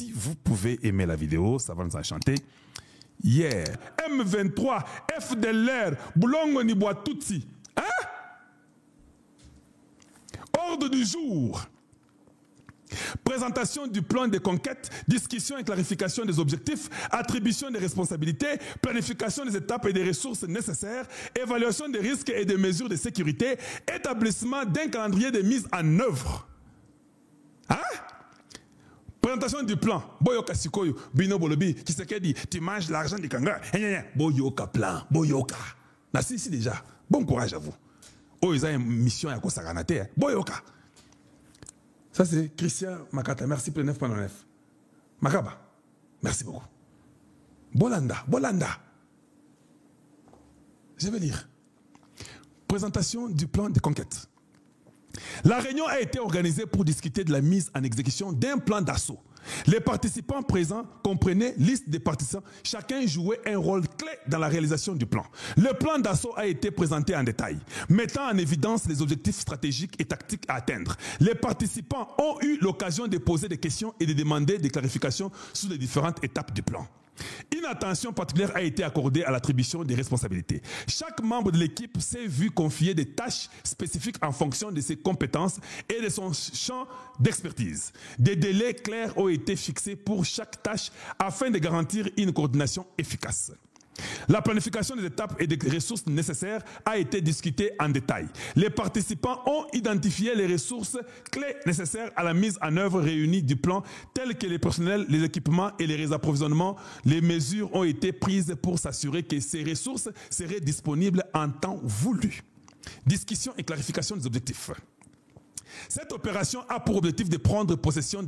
si vous pouvez aimer la vidéo, ça va nous enchanter. Yeah. M23, FDLR, Boulongo Niboa Tutsi. Hein? Ordre du jour. Présentation du plan de conquête, discussion et clarification des objectifs, attribution des responsabilités, planification des étapes et des ressources nécessaires, évaluation des risques et des mesures de sécurité, établissement d'un calendrier de mise en œuvre. Hein? Présentation du plan. Boyoka Sikoyo, Bino Bolobi, Tshisekedi, tu manges l'argent du Kanga. Boyoka plan, Boyoka. Nassi ici déjà. Bon courage à vous. Oh, ils ont une mission à Kosaganate. Boyoka. Ça, c'est Christian Makata. Merci pour le 9.9. Makaba. Merci beaucoup. Bolanda. Bolanda. Je vais lire. Présentation du plan de conquête. La réunion a été organisée pour discuter de la mise en exécution d'un plan d'assaut. Les participants présents comprenaient liste des partisans. Chacun jouait un rôle clé dans la réalisation du plan. Le plan d'assaut a été présenté en détail, mettant en évidence les objectifs stratégiques et tactiques à atteindre. Les participants ont eu l'occasion de poser des questions et de demander des clarifications sur les différentes étapes du plan. Une attention particulière a été accordée à l'attribution des responsabilités. Chaque membre de l'équipe s'est vu confier des tâches spécifiques en fonction de ses compétences et de son champ d'expertise. Des délais clairs ont été fixés pour chaque tâche afin de garantir une coordination efficace. La planification des étapes et des ressources nécessaires a été discutée en détail. Les participants ont identifié les ressources clés nécessaires à la mise en œuvre réunie du plan, telles que les personnels, les équipements et les réapprovisionnements. Les mesures ont été prises pour s'assurer que ces ressources seraient disponibles en temps voulu. Discussion et clarification des objectifs. Cette opération a pour objectif de prendre possession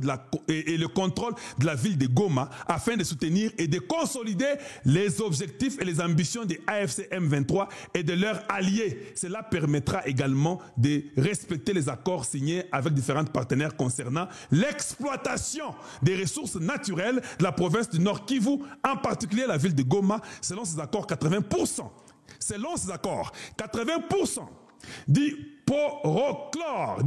et le contrôle de la ville de Goma afin de soutenir et de consolider les objectifs et les ambitions des AFC M23 et de leurs alliés. Cela permettra également de respecter les accords signés avec différents partenaires concernant l'exploitation des ressources naturelles de la province du Nord Kivu, en particulier la ville de Goma, selon ces accords 80%. Selon ces accords, 80% du pyrochlore,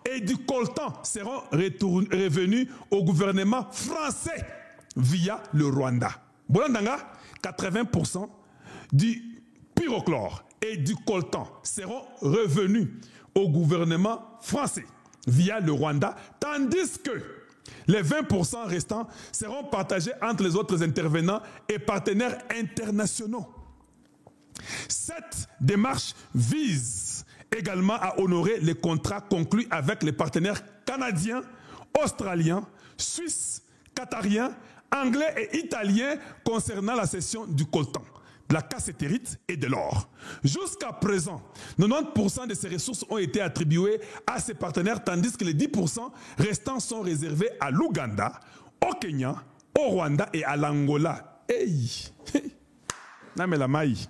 et du coltan seront revenus au gouvernement français via le Rwanda. 80% du pyrochlore et du coltan seront revenus au gouvernement français via le Rwanda, tandis que les 20% restants seront partagés entre les autres intervenants et partenaires internationaux. Cette démarche vise également à honorer les contrats conclus avec les partenaires canadiens, australiens, suisses, qatariens, anglais et italiens concernant la cession du coltan, de la cassiterite et de l'or. Jusqu'à présent, 90% de ces ressources ont été attribuées à ces partenaires, tandis que les 10% restants sont réservés à l'Ouganda, au Kenya, au Rwanda et à l'Angola. Hey! Namela Maï.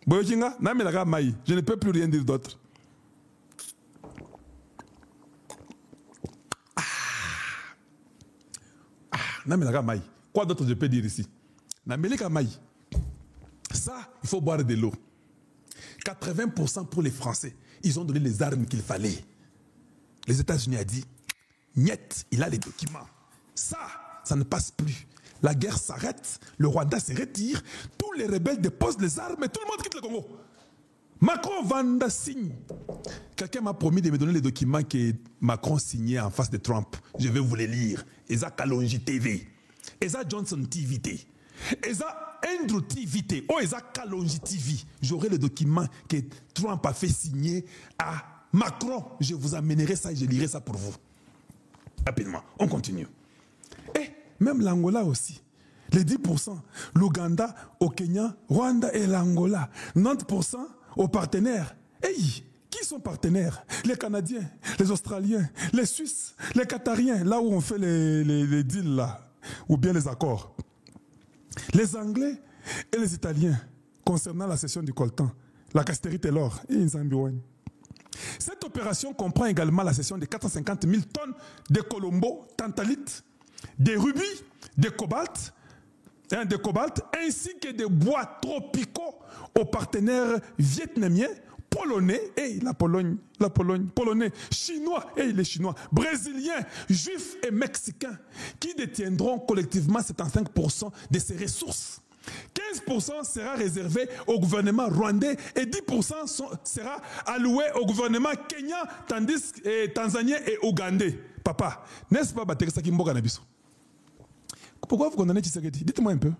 Boyojinga, Namela Maï. Je ne peux plus rien dire d'autre. Namela Maï. Quoi d'autre je peux dire ici? Namela Maï. Ça, il faut boire de l'eau. 80% pour les Français. Ils ont donné les armes qu'il fallait. Les États-Unis ont dit, niet, il a les documents. Ça ne passe plus. La guerre s'arrête, le Rwanda se retire, tous les rebelles déposent les armes et tout le monde quitte le Congo. Macron Vanda signe. Quelqu'un m'a promis de me donner les documents que Macron signait en face de Trump. Je vais vous les lire. Eza Kalonji TV. Eza Johnson TV. Eza Andrew TV. Oh, Eza Kalonji TV. J'aurai le document que Trump a fait signer à Macron. Je vous amènerai ça et je lirai ça pour vous. Rapidement, on continue. Et même l'Angola aussi. Les 10%, l'Ouganda, au Kenya, Rwanda et l'Angola. 90% aux partenaires. Hey, qui sont partenaires? Les Canadiens, les Australiens, les Suisses, les Qatariens, là où on fait les deals là, ou bien les accords. Les Anglais et les Italiens, concernant la cession du coltan, la cassiterite et l'or. Cette opération comprend également la cession de 450 000 tonnes de colombo, tantalite, des rubis, de cobalt, ainsi que des bois tropicaux aux partenaires vietnamiens Polonais, hey, la Pologne, Polonais, Chinois, hey, les Chinois, Brésiliens, Juifs et Mexicains, qui détiendront collectivement 75% de ces ressources. 15% sera réservé au gouvernement rwandais et 10% sera alloué au gouvernement kenyan, tandis tanzanien et ougandais. Papa, n'est-ce pas Batekisa Kimboga Nabiso? Pourquoi vous condamnez Tshisekedi? Dites-moi un peu.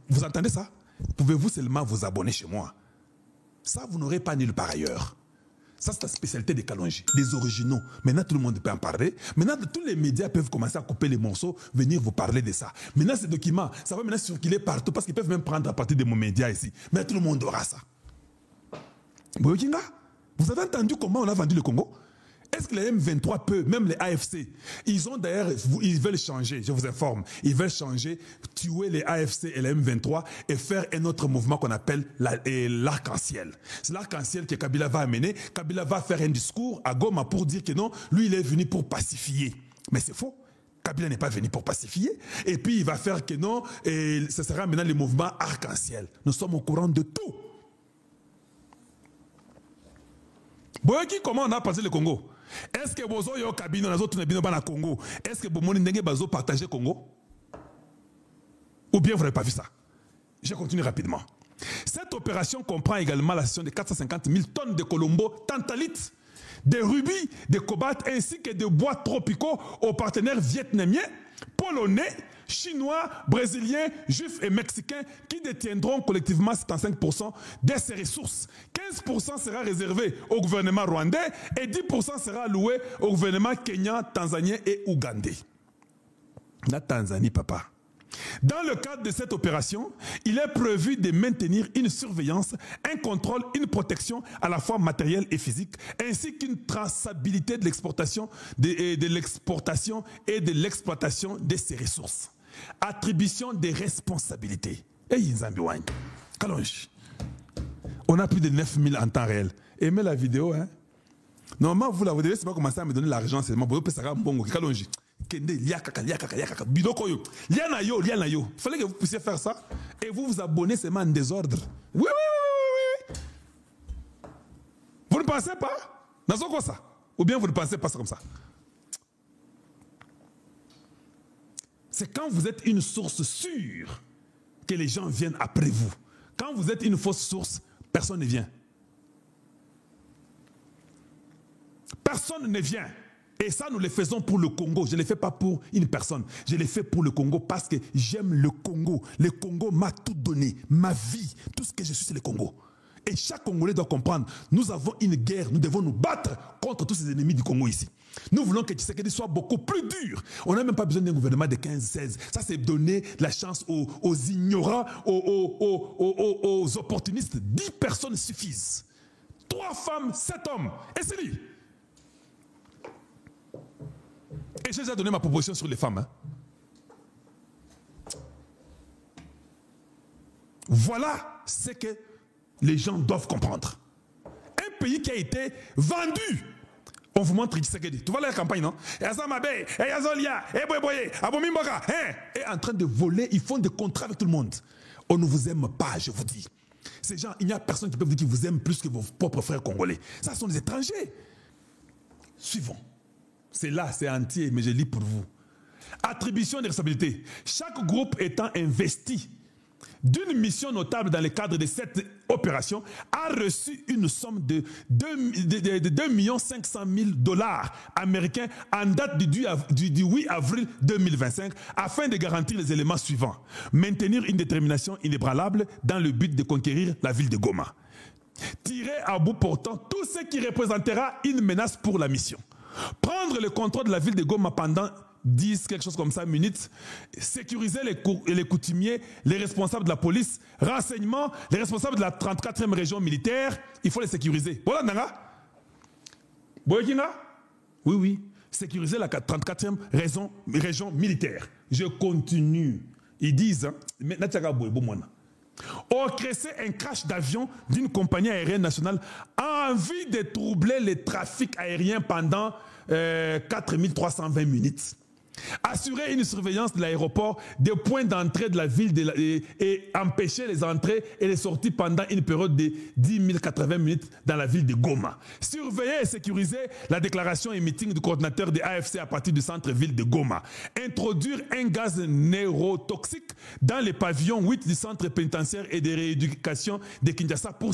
Vous entendez ça? Pouvez-vous seulement vous abonner chez moi? Ça, vous n'aurez pas nulle part ailleurs. Ça, c'est la spécialité des Kalonji, des originaux. Maintenant, tout le monde peut en parler. Maintenant, tous les médias peuvent commencer à couper les morceaux, venir vous parler de ça. Maintenant, ces documents, ça va maintenant circuler partout parce qu'ils peuvent même prendre à partir de mon média ici. Mais tout le monde aura ça. Vous avez entendu comment on a vendu le Congo? Est-ce que les M23 peuvent, même les AFC, ils ont d'ailleurs, ils veulent changer, je vous informe, ils veulent changer, tuer les AFC et les M23 et faire un autre mouvement qu'on appelle l'arc-en-ciel. C'est l'arc-en-ciel que Kabila va amener. Kabila va faire un discours à Goma pour dire que non, lui il est venu pour pacifier. Mais c'est faux. Kabila n'est pas venu pour pacifier. Et puis il va faire que non, et ce sera maintenant le mouvement arc-en-ciel. Nous sommes au courant de tout. Boyoki, comment on a passé le Congo? Est-ce que vous avez Kabino dans autres Congo? Est-ce que vous avez partagé le Congo? Ou bien vous n'avez pas vu ça? Je continue rapidement. Cette opération comprend également la cession de 450 000 tonnes de colombo, tantalite, de rubis, de cobalt ainsi que de bois tropicaux aux partenaires vietnamiens, polonais, chinois, brésiliens, juifs et mexicains qui détiendront collectivement 75% de ces ressources. 15% sera réservé au gouvernement rwandais et 10% sera alloué au gouvernement kenyan, tanzanien et ougandais. La Tanzanie, papa. Dans le cadre de cette opération, il est prévu de maintenir une surveillance, un contrôle, une protection à la fois matérielle et physique, ainsi qu'une traçabilité de l'exportation et de l'exploitation de ces ressources. Attribution des responsabilités. On a plus de 9000 en temps réel. Aimez la vidéo, hein? Normalement, vous la devez pas commencer à me donner l'argent seulement. Il fallait que vous puissiez faire ça et vous vous abonnez seulement en désordre. Oui. Vous ne pensez pas? Ou bien vous ne pensez pas ça comme ça? C'est quand vous êtes une source sûre que les gens viennent après vous. Quand vous êtes une fausse source, personne ne vient. Personne ne vient. Et ça, nous le faisons pour le Congo. Je ne le fais pas pour une personne. Je le fais pour le Congo parce que j'aime le Congo. Le Congo m'a tout donné. Ma vie, tout ce que je suis, c'est le Congo. Et chaque Congolais doit comprendre, nous avons une guerre, nous devons nous battre contre tous ces ennemis du Congo ici. Nous voulons que Tshisekedi soit beaucoup plus dur. On n'a même pas besoin d'un gouvernement de 15-16. Ça, c'est donner la chance aux ignorants, aux opportunistes. 10 personnes suffisent. 3 femmes, 7 hommes. Et c'est lui. Et j'ai déjà donné ma proposition sur les femmes. Hein. Voilà ce que les gens doivent comprendre. Un pays qui a été vendu. On vous montre Tshisekedi. Tu vois la campagne, non? Et en train de voler, ils font des contrats avec tout le monde. On ne vous aime pas, je vous dis. Ces gens, il n'y a personne qui peut vous dire qu'ils vous aiment plus que vos propres frères congolais. Ça sont des étrangers. Suivons. C'est là, c'est entier, mais je lis pour vous. Attribution des responsabilités. Chaque groupe étant investi d'une mission notable dans le cadre de cette opération a reçu une somme de 2 500 000 $ américains en date du 8 avril 2025 afin de garantir les éléments suivants. Maintenir une détermination inébranlable dans le but de conquérir la ville de Goma. Tirer à bout portant tout ce qui représentera une menace pour la mission. Prendre le contrôle de la ville de Goma pendant 10, quelque chose comme ça, minutes, sécuriser les coutumiers, les responsables de la police, renseignements, les responsables de la 34e région militaire, il faut les sécuriser. Voilà, Nanga? Boyakina? Oui, sécuriser la 34e région militaire. Je continue. Ils disent, orchestrer un crash d'avion d'une compagnie aérienne nationale a envie de troubler le trafic aérien pendant 4320 minutes. Assurer une surveillance de l'aéroport, des points d'entrée de la ville et empêcher les entrées et les sorties pendant une période de 10 080 minutes dans la ville de Goma. Surveiller et sécuriser la déclaration et meeting du coordinateur de AFC à partir du centre-ville de Goma. Introduire un gaz neurotoxique dans les pavillons 8 du centre pénitentiaire et de rééducation de Kinshasa pour